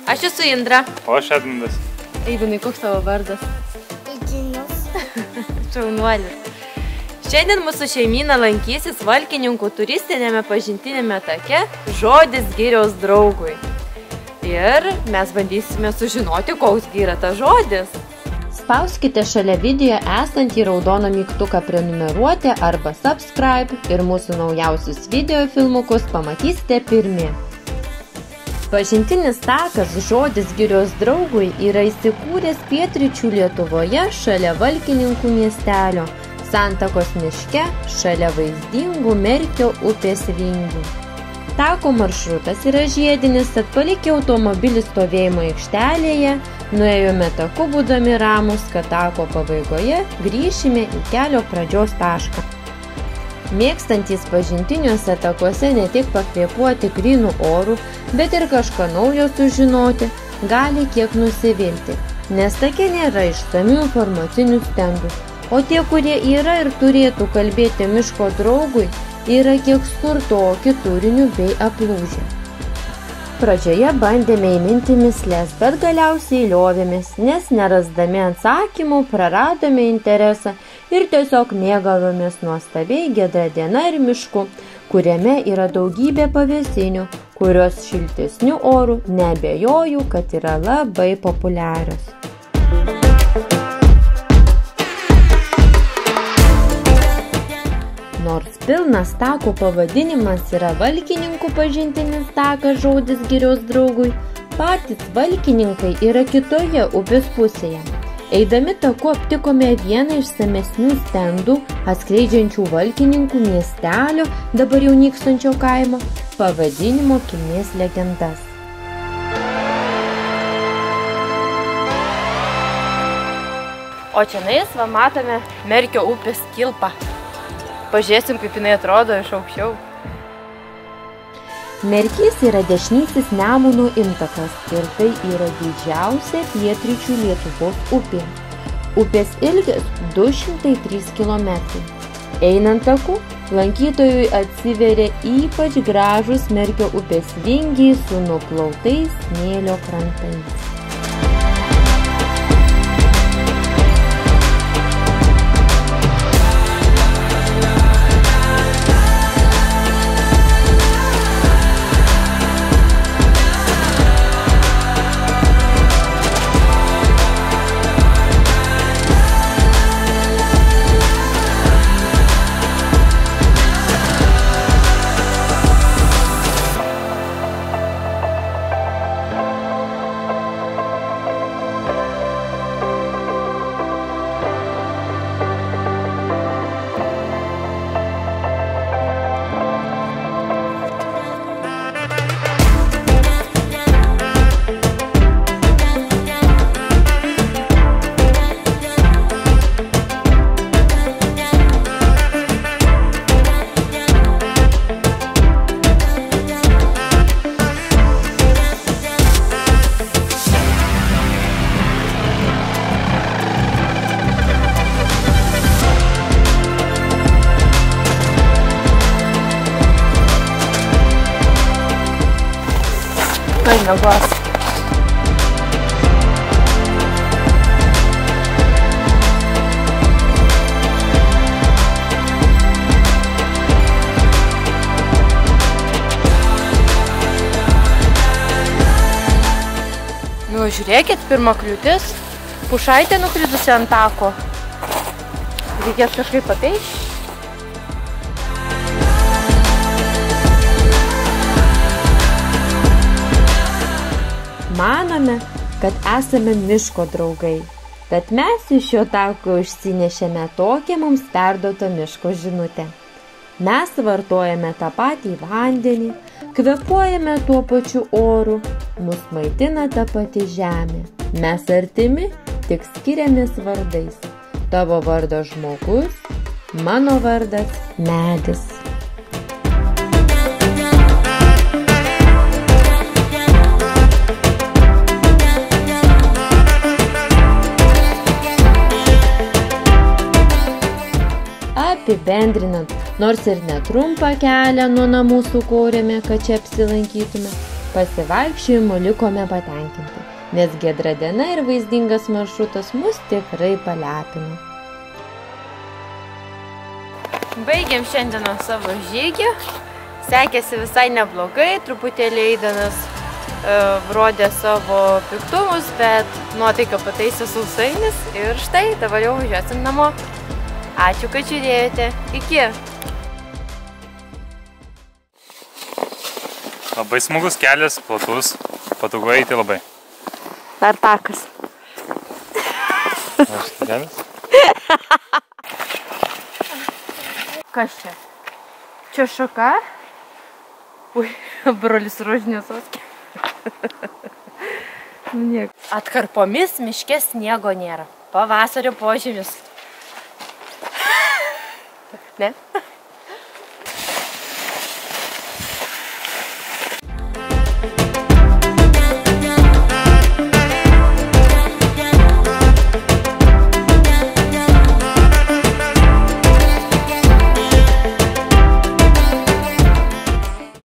aš esu Indra. O aš Edmundas. Eivinai, koks tavo vardas? Edvinas. Šaunuolis. Šiandien mūsų šeimyna lankysis Valkininkų turistinėme pažintinėme take Žodis girios draugui. Ir mes bandysime sužinoti, koks yra tas žodis. Spauskite šalia video esantį raudoną mygtuką prenumeruoti arba subscribe ir mūsų naujausius video filmukus pamatysite pirmi. Pažintinis takas Žodis girios draugui yra įsikūręs pietryčių Lietuvoje šalia Valkininkų miestelio, Santakos miške šalia vaizdingų Merkio upės vingių. Tako maršrutas yra žiedinis, tad palikę automobilį stovėjimo aikštelėje, nuėjome taku būdami ramus, kad tako pabaigoje grįšime į kelio pradžios tašką. Mėgstantys pažintiniuose takuose ne tik pakvėpuoti grynų orų, bet ir kažką naujo sužinoti, gali kiek nusivilti, nes take nėra išsamių informacinių stendų, o tie, kurie yra ir turėtų kalbėti miško draugui, yra kiek skurtoki turiniu bei aplūžę. Pradžioje bandėme įminti mįsles, bet galiausiai liovėmės, nes nerasdami atsakymų praradome interesą ir tiesiog mėgavomės nuostabiai giedra diena ir mišku, kuriame yra daugybė pavėsinių, kurios šiltesnių orų neabejoju, kad yra labai populiarios. Nors pilnas tako pavadinimas yra Valkininkų pažintinis takas Žodis girios draugui, patys Valkininkai yra kitoje upės pusėje. Eidami taku aptikome vieną išsamesnių stendų, atskleidžiančių Valkininkų miestelio, dabar jau nykstančio kaimo, pavadinimo kilmės legendas. O čianais va matome Merkio upės kilpą. Pažiūrėsim, kaip jinai atrodo iš aukščiau. Merkys yra dešinysis Nemuno intakas ir tai yra didžiausia pietryčių Lietuvos upė. Upės ilgis 203 km. Einant taku, lankytojui atsiveria ypač gražus Merkio upės vingiai su nuplautais smėlio krantais. Negos. Nu, žiūrėkit, pirma kliūtis. Pušaitė nukritusi ant tako. Reikės kažkaip apeiti. Manome, kad esame miško draugai, tad mes iš šio tako išsinešėme tokią mums perduotą miško žinutę. Mes vartojame tą patį vandenį, kvėpuojame tuo pačiu oru, mus maitina ta pati žemė. Mes artimi, tik skiriamės vardais. Tavo vardas žmogus, mano vardas medis. Apibendrinant, nors ir netrumpą kelią nuo namų sukorėme, kad čia apsilankytume, pasivaikščiojimu likome patenkinti, nes giedra diena ir vaizdingas maršrutas mus tikrai palepino. Baigėm šiandieną savo žygį, sekėsi visai neblogai, truputėlį eidanas rodė savo piktumus, bet nuotaiką pataisė sausainis ir štai, dabar jau važiuosim namo. Ačiū, kad žiūrėjote. Iki! Labai smagus kelias, platus, patogu eiti labai. Dar takas. Aš kelias? Kas čia? Čia šaka? Ui, brolis rožinės oskė. Atkarpomis miške sniego nėra. Pavasario požymis. Ne?